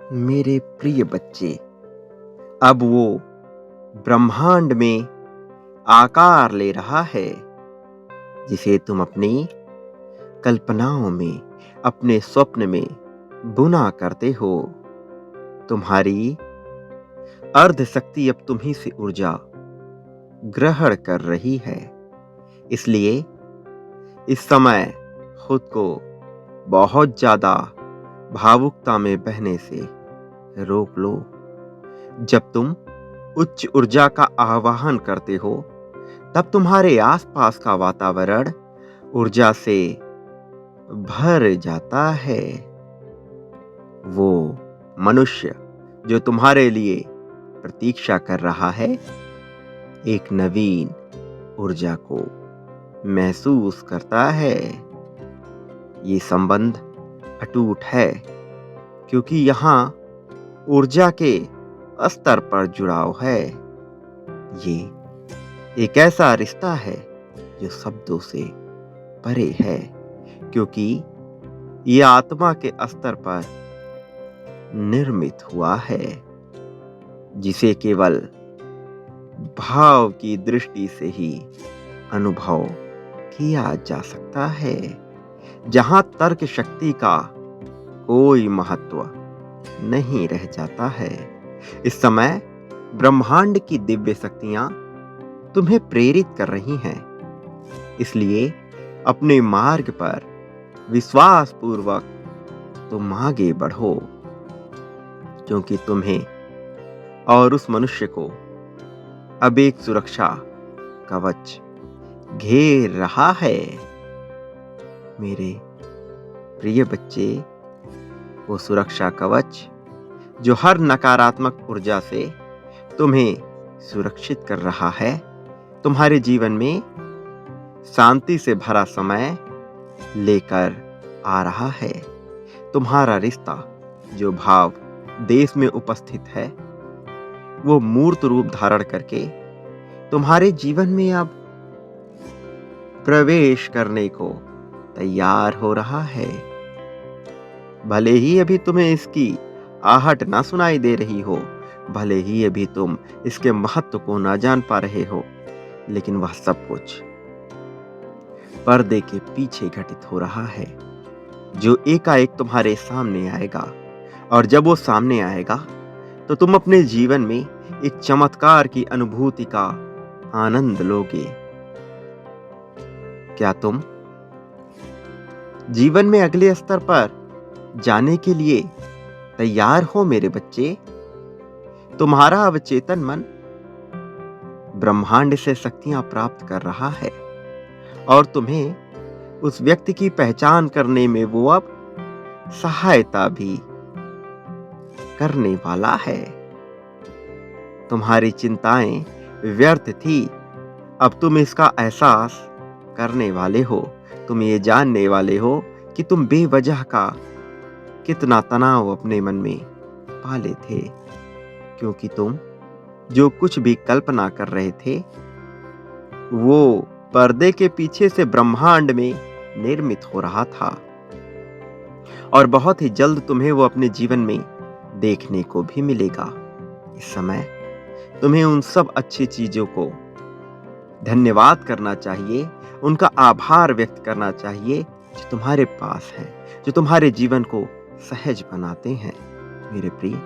मेरे प्रिय बच्चे, अब वो ब्रह्मांड में आकार ले रहा है, जिसे तुम अपनी कल्पनाओं में, अपने स्वप्न में बुना करते हो। तुम्हारी अर्ध शक्ति अब तुम्ही से ऊर्जा ग्रहण कर रही है। इसलिए इस समय खुद को बहुत ज्यादा भावुकता में बहने से रोक लो। जब तुम उच्च ऊर्जा का आवाहन करते हो, तब तुम्हारे आसपास का वातावरण ऊर्जा से भर जाता है। वो मनुष्य जो तुम्हारे लिए प्रतीक्षा कर रहा है, एक नवीन ऊर्जा को महसूस करता है। ये संबंध अटूट है, क्योंकि यहाँ ऊर्जा के स्तर पर जुड़ाव है। ये एक ऐसा रिश्ता है जो शब्दों से परे है, क्योंकि ये आत्मा के स्तर पर निर्मित हुआ है, जिसे केवल भाव की दृष्टि से ही अनुभव किया जा सकता है, जहां तर्क शक्ति का कोई महत्व नहीं रह जाता है। इस समय ब्रह्मांड की दिव्य शक्तियां तुम्हें प्रेरित कर रही हैं। इसलिए अपने मार्ग पर विश्वास पूर्वक तुम आगे बढ़ो, क्योंकि तुम्हें और उस मनुष्य को अब एक सुरक्षा कवच घेर रहा है। मेरे प्रिय बच्चे, वो सुरक्षा कवच जो हर नकारात्मक ऊर्जा से तुम्हें सुरक्षित कर रहा है, तुम्हारे जीवन में शांति से भरा समय लेकर आ रहा है। तुम्हारा रिश्ता जो भाव देश में उपस्थित है, वो मूर्त रूप धारण करके तुम्हारे जीवन में अब प्रवेश करने को तैयार हो रहा है। भले ही अभी तुम्हें इसकी आहट ना सुनाई दे रही हो, भले ही अभी तुम इसके महत्व को ना जान पा रहे हो, लेकिन वह सब कुछ पर्दे के पीछे घटित हो रहा है, जो एकाएक तुम्हारे सामने आएगा। और जब वो सामने आएगा, तो तुम अपने जीवन में एक चमत्कार की अनुभूति का आनंद लोगे। क्या तुम जीवन में अगले स्तर पर जाने के लिए तैयार हो मेरे बच्चे? तुम्हारा अवचेतन मन ब्रह्मांड से शक्तियां प्राप्त कर रहा है, और तुम्हें उस व्यक्ति की पहचान करने में वो अब सहायता भी करने वाला है। तुम्हारी चिंताएं व्यर्थ थी, अब तुम इसका एहसास करने वाले हो। तुम ये जानने वाले हो कि तुम बेवजह का कितना तनाव अपने मन में पाले थे, क्योंकि तुम जो कुछ भी कल्पना कर रहे थे, वो पर्दे के पीछे से ब्रह्मांड में निर्मित हो रहा था। और बहुत ही जल्द तुम्हें वो अपने जीवन में देखने को भी मिलेगा। इस समय तुम्हें उन सब अच्छी चीजों को धन्यवाद करना चाहिए, उनका आभार व्यक्त करना चाहिए जो तुम्हारे पास है, जो तुम्हारे जीवन को सहज बनाते हैं। मेरे प्रिय,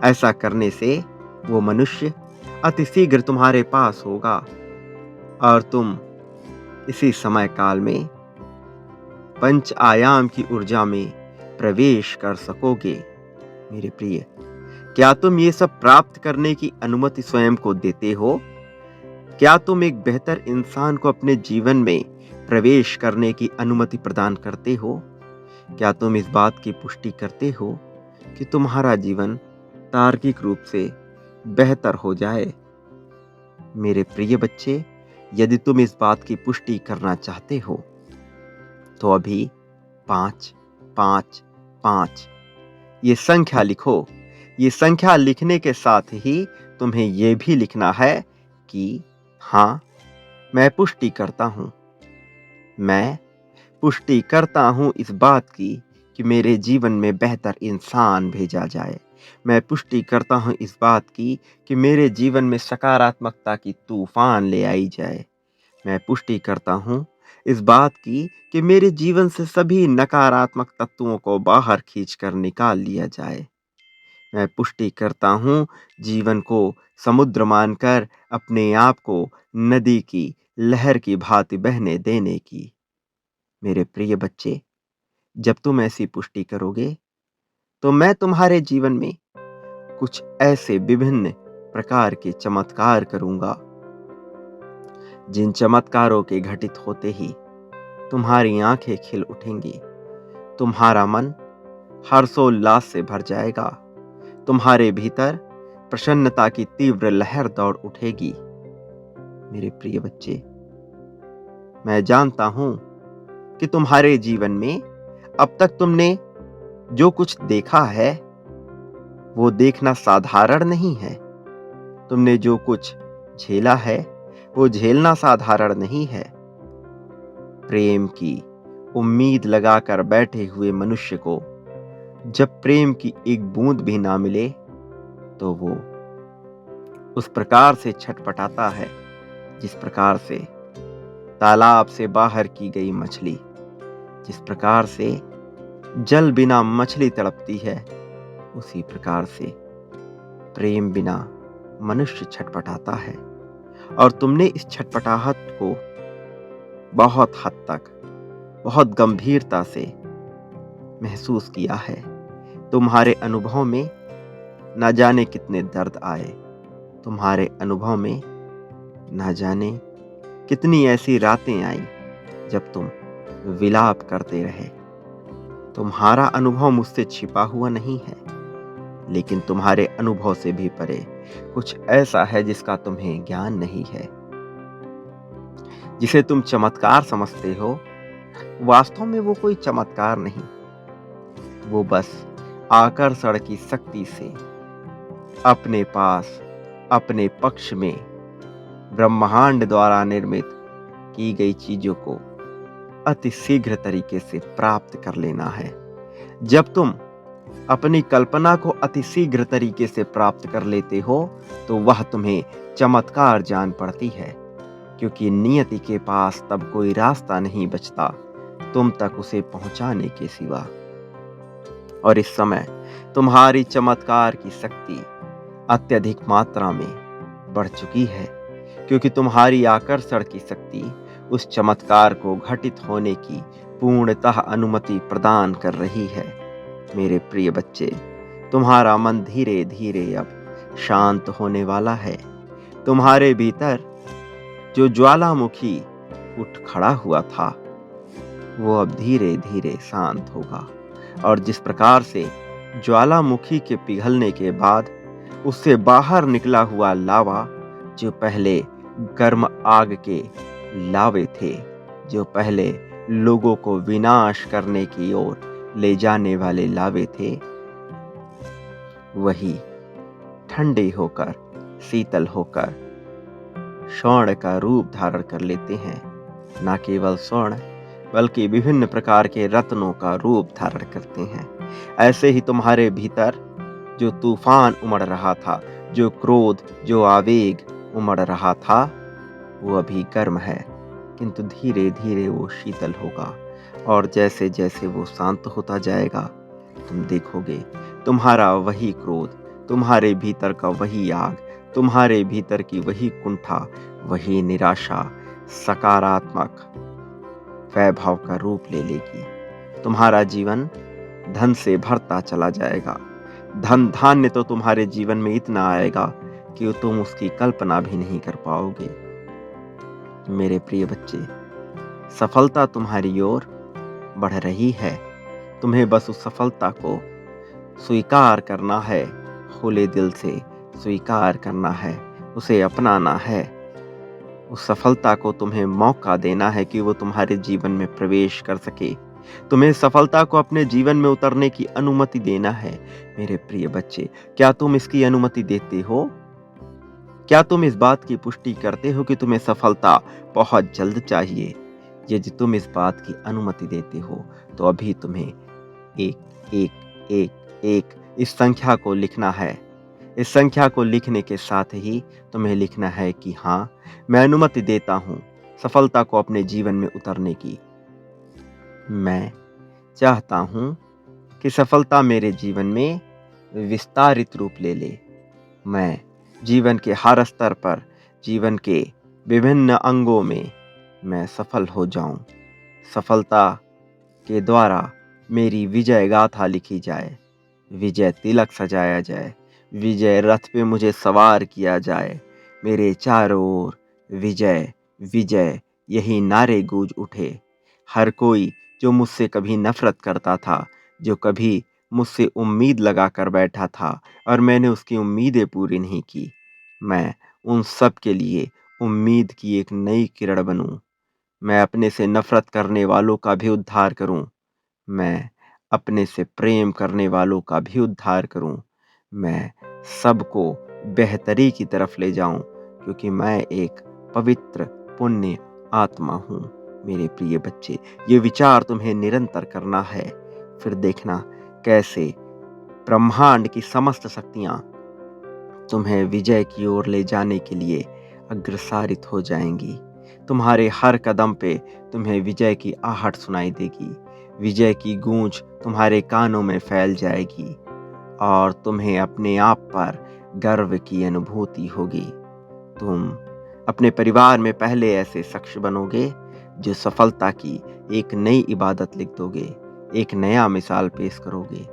ऐसा करने से वो मनुष्य अति शीघ्र तुम्हारे पास होगा, और तुम इसी समय काल में पंच आयाम की ऊर्जा में प्रवेश कर सकोगे। मेरे प्रिय, क्या तुम ये सब प्राप्त करने की अनुमति स्वयं को देते हो? क्या तुम एक बेहतर इंसान को अपने जीवन में प्रवेश करने की अनुमति प्रदान करते हो? क्या तुम इस बात की पुष्टि करते हो कि तुम्हारा जीवन तार्किक रूप से बेहतर हो जाए? मेरे प्रिय बच्चे, यदि तुम इस बात की पुष्टि करना चाहते हो, तो अभी 5 5 5 ये संख्या लिखो। ये संख्या लिखने के साथ ही तुम्हें यह भी लिखना है कि हाँ, मैं पुष्टि करता हूं। मैं पुष्टि करता हूं इस बात की कि मेरे जीवन में बेहतर इंसान भेजा जाए। मैं पुष्टि करता हूँ इस बात की कि मेरे जीवन में सकारात्मकता की तूफान ले आई जाए। मैं पुष्टि करता हूँ इस बात की कि मेरे जीवन से सभी नकारात्मक तत्वों को बाहर खींचकर निकाल लिया जाए। मैं पुष्टि करता हूँ जीवन को समुद्र मानकर अपने आप को नदी की लहर की भांति बहने देने की। मेरे प्रिय बच्चे, जब तुम ऐसी पुष्टि करोगे तो मैं तुम्हारे जीवन में कुछ ऐसे विभिन्न प्रकार के चमत्कार करूंगा जिन चमत्कारों के घटित होते ही तुम्हारी आंखें खिल उठेंगी, तुम्हारा मन हर्षोल्लास से भर जाएगा, तुम्हारे भीतर प्रसन्नता की तीव्र लहर दौड़ उठेगी। मेरे प्रिय बच्चे, मैं जानता हूं कि तुम्हारे जीवन में अब तक तुमने जो कुछ देखा है वो देखना साधारण नहीं है। तुमने जो कुछ झेला है वो झेलना साधारण नहीं है। प्रेम की उम्मीद लगाकर बैठे हुए मनुष्य को जब प्रेम की एक बूंद भी ना मिले तो वो उस प्रकार से छटपटाता है जिस प्रकार से तालाब से बाहर की गई मछली, जिस प्रकार से जल बिना मछली तड़पती है, उसी प्रकार से प्रेम बिना मनुष्य छटपटाता है। और तुमने इस छटपटाहट को बहुत हद तक, बहुत गंभीरता से महसूस किया है। तुम्हारे अनुभव में ना जाने कितने दर्द आए, तुम्हारे अनुभव में ना जाने कितनी ऐसी रातें आई जब तुम विलाप करते रहे। तुम्हारा अनुभव मुझसे छिपा हुआ नहीं है, लेकिन तुम्हारे अनुभव से भी परे कुछ ऐसा है जिसका तुम्हें ज्ञान नहीं है। जिसे तुम चमत्कार समझते हो, वास्तव में वो कोई चमत्कार नहीं, वो बस आकर्षण की शक्ति से अपने पास, अपने पक्ष में ब्रह्मांड द्वारा निर्मित की गई चीजों को अति शीघ्र तरीके से प्राप्त कर लेना है। जब तुम अपनी कल्पना को अति शीघ्र तरीके से प्राप्त कर लेते हो तो वह तुम्हें चमत्कार जान पड़ती है, क्योंकि नियति के पास तब कोई रास्ता नहीं बचता तुम तक उसे पहुंचाने के सिवा। और इस समय तुम्हारी चमत्कार की शक्ति अत्यधिक मात्रा में बढ़ चुकी है, क्योंकि तुम्हारी आकर्षण की शक्ति उस चमत्कार को घटित होने की पूर्णतः अनुमति प्रदान कर रही है। मेरे प्रिय बच्चे, तुम्हारा मन धीरे धीरे अब शांत होने वाला है। तुम्हारे भीतर जो ज्वालामुखी उठ खड़ा हुआ था वो अब धीरे धीरे शांत होगा। और जिस प्रकार से ज्वालामुखी के पिघलने के बाद उससे बाहर निकला हुआ लावा, जो पहले गर्म आग के लावे थे, जो पहले लोगों को विनाश करने की ओर ले जाने वाले लावे थे, वही ठंडे होकर, शीतल होकर स्वर्ण का रूप धारण कर लेते हैं। न केवल स्वर्ण बल्कि विभिन्न प्रकार के रत्नों का रूप धारण करते हैं। ऐसे ही तुम्हारे भीतर जो तूफान उमड़ रहा था, जो क्रोध, जो आवेग उमड़ रहा था, वो अभी गर्म है, किंतु धीरे धीरे वो शीतल होगा। और जैसे जैसे वो शांत होता जाएगा, तुम देखोगे तुम्हारा वही क्रोध, तुम्हारे भीतर का वही आग, तुम्हारे भीतर की वही कुंठा, वही निराशा सकारात्मक वैभव का रूप ले लेगी। तुम्हारा जीवन धन से भरता चला जाएगा। धन धान्य तो तुम्हारे जीवन में इतना आएगा कि तुम उसकी कल्पना भी नहीं कर पाओगे। मेरे प्रिय बच्चे, सफलता तुम्हारी ओर बढ़ रही है। तुम्हें बस उस सफलता को स्वीकार करना है, खुले दिल से स्वीकार करना है, उसे अपनाना है। उस सफलता को तुम्हें मौका देना है कि वो तुम्हारे जीवन में प्रवेश कर सके। तुम्हें सफलता को अपने जीवन में उतरने की अनुमति देना है। मेरे प्रिय बच्चे, क्या तुम इसकी अनुमति देते हो? क्या तुम इस बात की पुष्टि करते हो कि तुम्हें सफलता बहुत जल्द चाहिए? यदि तुम इस बात की अनुमति देते हो तो अभी तुम्हें एक एक एक एक इस संख्या को लिखना है। इस संख्या को लिखने के साथ ही तुम्हें लिखना है कि हाँ, मैं अनुमति देता हूँ सफलता को अपने जीवन में उतरने की। मैं चाहता हूँ कि सफलता मेरे जीवन में विस्तारित रूप ले ले। मैं जीवन के हर स्तर पर, जीवन के विभिन्न अंगों में मैं सफल हो जाऊं। सफलता के द्वारा मेरी विजय गाथा लिखी जाए, विजय तिलक सजाया जाए, विजय रथ पे मुझे सवार किया जाए। मेरे चारों ओर विजय, विजय यही नारे गूंज उठे। हर कोई जो मुझसे कभी नफरत करता था, जो कभी मुझसे उम्मीद लगाकर बैठा था और मैंने उसकी उम्मीदें पूरी नहीं की, मैं उन सब के लिए उम्मीद की एक नई किरण बनूं। मैं अपने से नफरत करने वालों का भी उद्धार करूं। मैं अपने से प्रेम करने वालों का भी उद्धार करूं। मैं सबको बेहतरी की तरफ ले जाऊं, क्योंकि मैं एक पवित्र पुण्य आत्मा हूं। मेरे प्रिय बच्चे, ये विचार तुम्हें निरंतर करना है। फिर देखना कैसे ब्रह्मांड की समस्त शक्तियां तुम्हें विजय की ओर ले जाने के लिए अग्रसारित हो जाएंगी। तुम्हारे हर कदम पे तुम्हें विजय की आहट सुनाई देगी। विजय की गूंज तुम्हारे कानों में फैल जाएगी और तुम्हें अपने आप पर गर्व की अनुभूति होगी। तुम अपने परिवार में पहले ऐसे शख्स बनोगे जो सफलता की एक नई इबादत लिख दोगे, एक नया मिसाल पेश करोगे।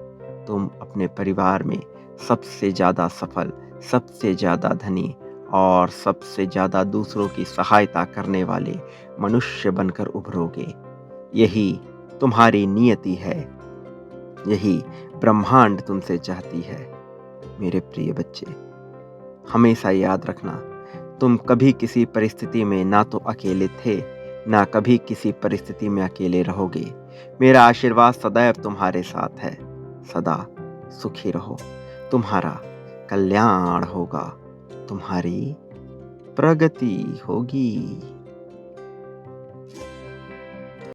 तुम अपने परिवार में सबसे ज़्यादा सफल, सबसे ज़्यादा धनी और सबसे ज़्यादा दूसरों की सहायता करने वाले मनुष्य बनकर उभरोगे। यही तुम्हारी नियति है, यही ब्रह्मांड तुमसे चाहती है। मेरे प्रिय बच्चे, हमेशा याद रखना, तुम कभी किसी परिस्थिति में ना तो अकेले थे, ना कभी किसी परिस्थिति में अकेले रहोगे। मेरा आशीर्वाद सदैव तुम्हारे साथ है। सदा सुखी रहो। तुम्हारा कल्याण होगा, तुम्हारी प्रगति होगी।